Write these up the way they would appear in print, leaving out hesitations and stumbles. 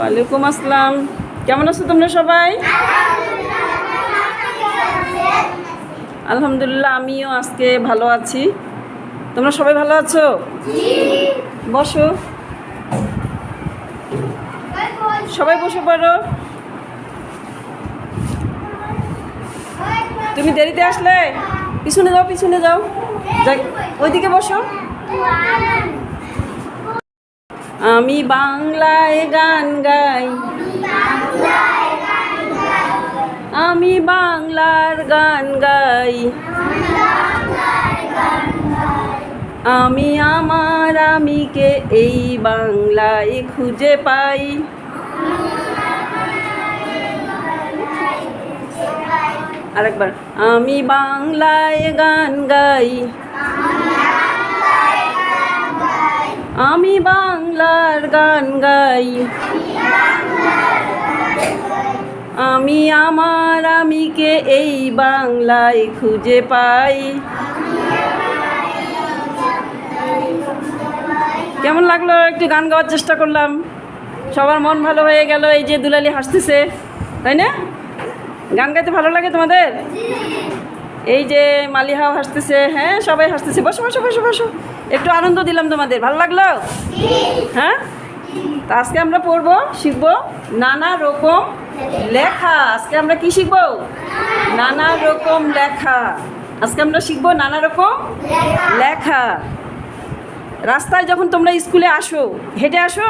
ওয়ালাইকুম আসসালাম। কেমন আছো তোমরা সবাই? আলহামদুলিল্লাহ, আমিও আজকে ভালো আছি। তোমরা সবাই ভালো আছো? বসো, সবাই বসে পড়ো। তুমি দেরিতে আসলে পিছনে যাও, পিছনে যাও, ওইদিকে বসো। আমি বাংলায় গান গাই, আমি বাংলার গান গাই, আমি আমার আমিকে এই বাংলায় খুঁজে পাই। আরেকবার, আমি বাংলায় গান গাই, আমি বাংলার গান গাই, আমি আমার আমিকে এই বাংলায় খুঁজে পাই। কেমন লাগলো? একটু গান গাওয়ার চেষ্টা করলাম, সবার মন ভালো হয়ে গেল। এই যে দুলালি হাসতেছে, তাই না? গান গাইতে ভালো লাগে তোমাদের? এই যে মালিহাও হাসতেছে, হ্যাঁ সবাই হাসতেছে। বসো বসো বসো বসো, একটু আনন্দ দিলাম তোমাদের, ভালো লাগলো? হ্যাঁ, তা আজকে আমরা পড়বো, শিখবো নানা রকম লেখা। আজকে আমরা কি শিখবো? নানা রকম লেখা। আজকে আমরা শিখবো নানা রকম লেখা। রাস্তায় যখন তোমরা স্কুলে আসো, হেঁটে আসো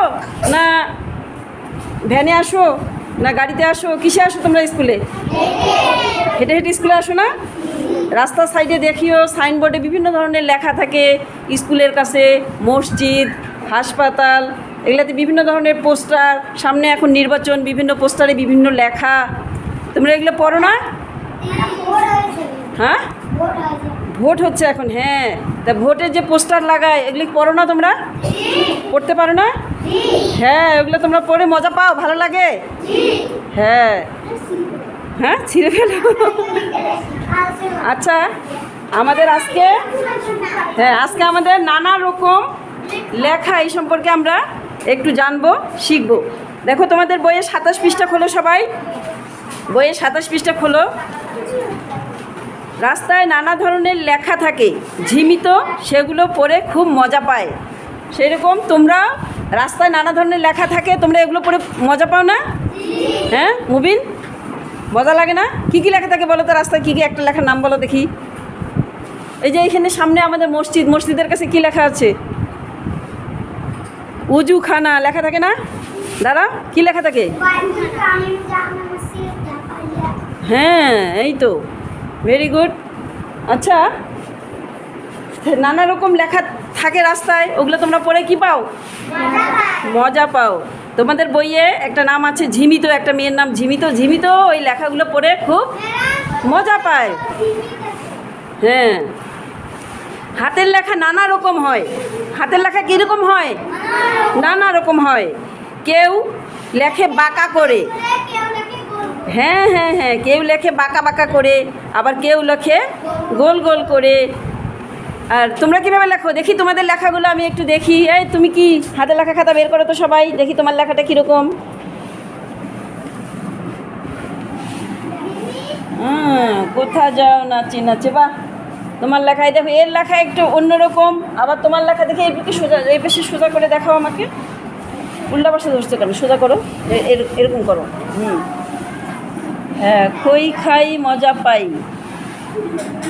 না ভ্যানে আসো না গাড়িতে আসো? কিসে আসো তোমরা স্কুলে? হেঁটে হেঁটে স্কুলে আসো না? রাস্তার সাইডে দেখিও সাইনবোর্ডে বিভিন্ন ধরনের লেখা থাকে। স্কুলের কাছে, মসজিদ, হাসপাতাল, এগুলাতে বিভিন্ন ধরনের পোস্টার। সামনে এখন নির্বাচন, বিভিন্ন পোস্টারে বিভিন্ন লেখা। তোমরা এগুলো পড়ো না? হ্যাঁ, ভোট হচ্ছে এখন। হ্যাঁ, তা ভোটের যে পোস্টার লাগায় এগুলি পড়ো না তোমরা? পড়তে পারো না? হ্যাঁ, ওগুলো তোমরা পড়ে মজা পাও, ভালো লাগে? হ্যাঁ হ্যাঁ, ছিঁড়ে ফেলো। আচ্ছা, আমাদের আজকে আজকে আমাদের নানা রকম লেখা এই সম্পর্কে আমরা একটু জানবো, শিখবো। দেখো তোমাদের বইয়ে 27 পৃষ্ঠা খোলো সবাই, বইয়ে 27 পৃষ্ঠা খোলো। রাস্তায় নানা ধরনের লেখা থাকে, ঝিমিত, সেগুলো পড়ে খুব মজা পায়। সেই রকম তোমরা রাস্তায় নানা ধরনের লেখা থাকে, তোমরা এগুলো পড়ে মজা পাও না? হ্যাঁ মুবিন, মজা লাগে না? কী কী লেখা থাকে বলো তো রাস্তায়? কী কী একটা লেখার নাম বলো দেখি। এই যে এইখানে সামনে আমাদের মসজিদ, মসজিদের কাছে কি লেখা আছে? উজুখানা লেখা থাকে না? দাঁড়া, কি লেখা থাকে? হ্যাঁ, এই তো, ভেরি গুড। আচ্ছা, নানা রকম লেখা থাকে রাস্তায়, ওগুলো তোমরা পড়ে কি পাও? মজা পাও। তোমাদের বইয়ে একটা নাম আছে ঝিমিত, একটা মেয়ের নাম ঝিমিত। ঝিমিত ওই লেখাগুলো পড়ে খুব মজা পায়। হ্যাঁ, হাতের লেখা নানা রকম হয়। হাতের লেখা কীরকম হয়? নানা রকম হয়। কেউ লেখে বাঁকা করে, হ্যাঁ হ্যাঁ হ্যাঁ, কেউ লেখে বাঁকা বাঁকা করে, আবার কেউ লেখে গোল গোল করে। আর তোমরা কীভাবে লেখো দেখি? তোমাদের লেখাগুলো আমি একটু দেখি। এই তুমি কি হাতে লেখা খাতা বের করো তো সবাই, দেখি তোমার লেখাটা কীরকম। কোথা যাও নাচে নাচে, বাহ! তোমার লেখায় দেখো, এর লেখা একটু অন্যরকম। আবার তোমার লেখা দেখে এই পেশে সোজা, এই পেশে সোজা করে দেখাও আমাকে। উল্টা পাশে ধরছে কেন? সোজা করো, এরকম করো। হ্যাঁ, খই খাই মজা পাই।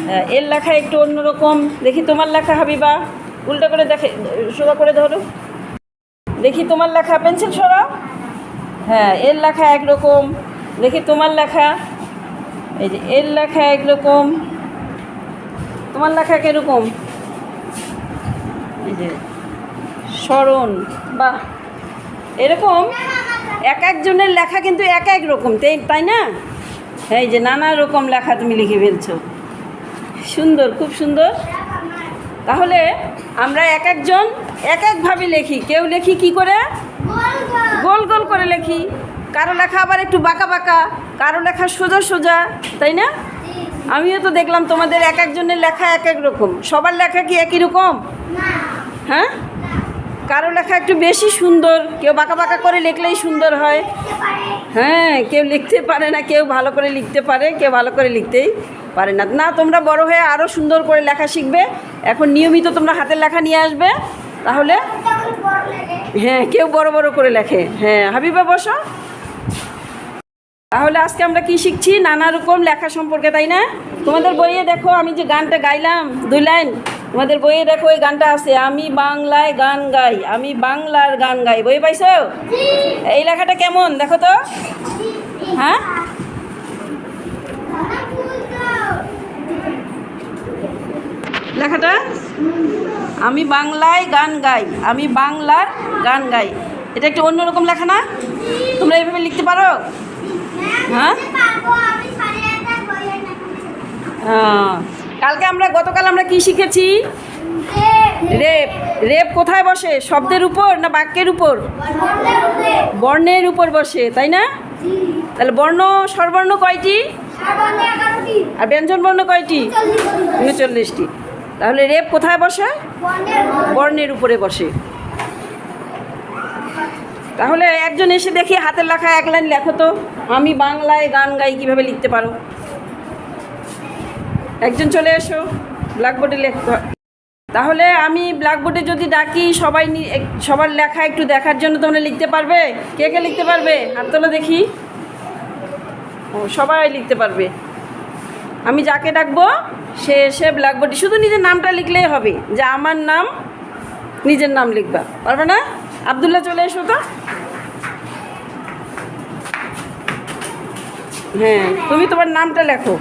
হ্যাঁ, এর লেখা একটু অন্যরকম। দেখি তোমার লেখা হাবিবা, উল্টা করে দেখে, সোজা করে ধরো দেখি তোমার লেখা। পেন্সিল সরাও। হ্যাঁ, এর লেখা একরকম। দেখি তোমার লেখা। এই যে এর লেখা একরকম, তোমার লেখা কীরকম? এই যে স্মরণ, বাহ! এরকম এক একজনের লেখা কিন্তু এক এক রকম, তাই না? এই যে নানা রকম লেখা তুমি লিখে ফেলছো, সুন্দর, খুব সুন্দর। তাহলে আমরা এক একজন এক একভাবে লিখি। কেউ লেখি কি করে? গোল গোল করে লিখি। কারো লেখা আবার একটু বাঁকা বাঁকা, কারো লেখা সোজা সোজা, তাই না? আমিও তো দেখলাম তোমাদের এক একজনের লেখা এক এক রকম। সবার লেখা কি একই রকম? হ্যাঁ, কারো লেখা একটু বেশি সুন্দর, কেউ বাঁকা বাঁকা করে লিখলেই সুন্দর হয়। হ্যাঁ, কেউ লিখতে পারে না, কেউ ভালো করে লিখতে পারে, কেউ ভালো করে লিখতেই পারে না। না, তোমরা বড় হয়ে আরও সুন্দর করে লেখা শিখবে। এখন নিয়মিত তোমরা হাতের লেখা নিয়ে আসবে, তাহলে হ্যাঁ কেউ বড় বড় করে লেখে। হ্যাঁ হাবিবা বসো। তাহলে আজকে আমরা কি শিখছি? নানা রকম লেখা সম্পর্কে, তাই না? তোমাদের বইয়ে দেখো আমি যে গানটা গাইলাম 2 লাইন, তোমাদের বইয়ে দেখো ওই গানটা আছে, আমি বাংলায় গান গাই, আমি বাংলার গান গাই। বই পাইছো? এই লেখাটা কেমন দেখো তো। হ্যাঁ, লেখাটা আমি বাংলায় গান গাই, আমি বাংলার গান গাই, এটা একটু অন্যরকম লেখা না? তোমরা এইভাবে লিখতে পারো? হ্যাঁ, গতকাল আমরা কি শিখেছি? রেপ। রেপ কোথায় বসে? শব্দের উপর না বাক্যের উপর? বর্ণের উপর বসে, তাই না? তাহলে বর্ণ স্বরবর্ণ কয়টি আর ব্যঞ্জন বর্ণ কয়টি? 39টি। তাহলে রেপ কোথায় বসে? বর্ণের উপরে বসে। তাহলে একজন এসে দেখি হাতের লেখা 1 লাইন লেখো তো, আমি বাংলায় গান গাই, কিভাবে লিখতে পারো? একজন চলে এসো, ব্ল্যাকবোর্ডে লিখতে হয়। তাহলে আমি ব্ল্যাকবোর্ডে যদি ডাকি সবার লেখা একটু দেখার জন্য, তোমরা লিখতে পারবে? কে কে লিখতে পারবে? হাত তোলো দেখি। ও, সবাই লিখতে পারবে। আমি যাকে ডাকবো সে এসে ব্ল্যাকবোর্ডে শুধু নিজের নামটা লিখলেই হবে, যে আমার নাম, নিজের নাম লিখবা, পারবে না? আব্দুল্লাহ চলে এসো তো। হ্যাঁ, তুমি তোমার নামটা লেখো।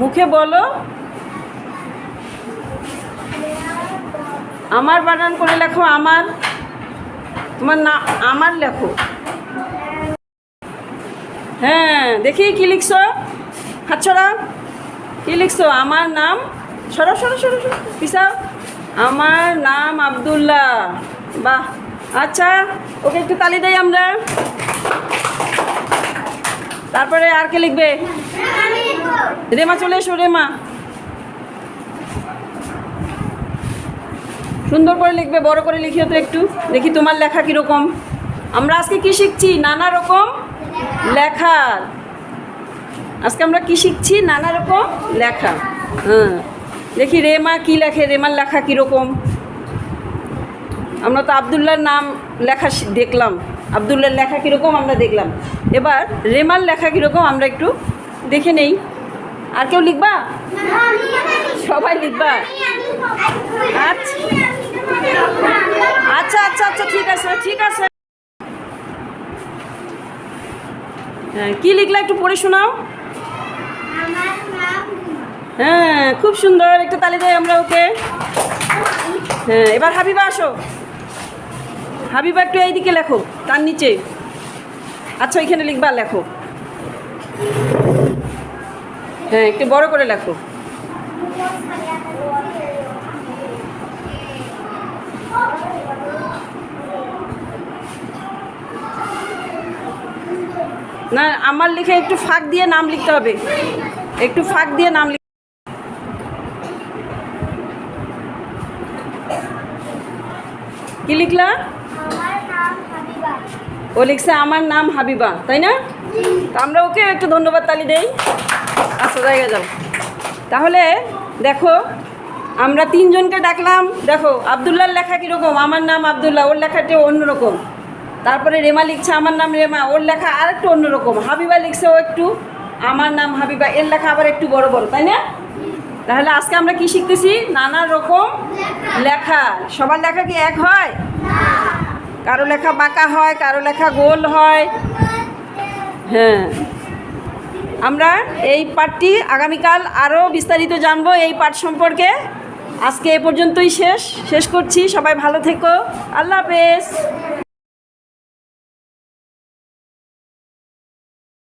মুখে বলো। আমার বানান করে লেখো, আমার। তোমার নাম আমার লেখো। হ্যাঁ, দেখি কি লিখছো। হাত ছড়া। কি লিখছো? আমার নাম, সরো সরো সরো সরো পিসাও। আমার নাম আব্দুল্লাহ। বাহ, আচ্ছা, ওকে একটু তালি দেই আমরা। তারপরে আর কে লিখবে? রেমা চলে এসো। রেমা সুন্দর করে লিখবে, বড় করে লিখিও তো একটু, দেখি তোমার লেখা কীরকম। আমরা আজকে কি শিখছি? নানা রকম লেখা। আজকে আমরা কি শিখছি? নানা রকম লেখা। হ্যাঁ, দেখি রেমা কি লেখে, রেমার লেখা কীরকম। আমরা তো আব্দুল্লাহর নাম লেখা দেখলাম, আব্দুল্লাহর লেখা কীরকম আমরা দেখলাম। এবার রেমার লেখা কীরকম আমরা একটু দেখে নেই। আর কেউ লিখবা? সবাই লিখবা? আচ্ছা আচ্ছা আচ্ছা, ঠিক আছে ঠিক আছে। হ্যাঁ, কী লিখলা একটু পড়ে শোনাও। হ্যাঁ, খুব সুন্দর, একটু তালি দেয় আমরা ওকে। হ্যাঁ, এবার হাবিবা আসো। হাবিবা একটু এইদিকে লেখো, তার নিচে। আচ্ছা, ওইখানে লিখবা, লেখো। হ্যাঁ, একটু বড় করে লেখো। না, আমার লিখে একটু ফাঁক দিয়ে নাম লিখতে হবে, একটু ফাঁক দিয়ে নাম লিখ। কি লিখলা? ও লিখছে আমার নাম হাবিবা, তাই না? তো আমরা ওকে একটু ধন্যবাদ তালি দেই। আচ্ছা, জায়গা যাও। তাহলে দেখো, আমরা 3 জনকে ডাকলাম। দেখো আব্দুল্লাহর লেখা কীরকম, আমার নাম আব্দুল্লাহ, ওর লেখাটা অন্যরকম। তারপরে রেমা লিখছে আমার নাম রেমা, ওর লেখা আর একটু অন্যরকম। হাবিবা লিখছে ও একটু আমার নাম হাবিবা, এর লেখা আবার একটু বড় বড়, তাই না? তাহলে আজকে আমরা কি শিখতেছি? নানা রকম লেখা। সবার লেখা কি এক হয়? কারো লেখা বাঁকা হয়, কারো লেখা গোল হয়। হ্যাঁ, আমরা এই পাঠটি আগামীকাল আরও বিস্তারিত জানবো এই পাঠ সম্পর্কে। আজকে এ পর্যন্তই শেষ করছি। সবাই ভালো থেকো। আল্লাহ হাফেজ।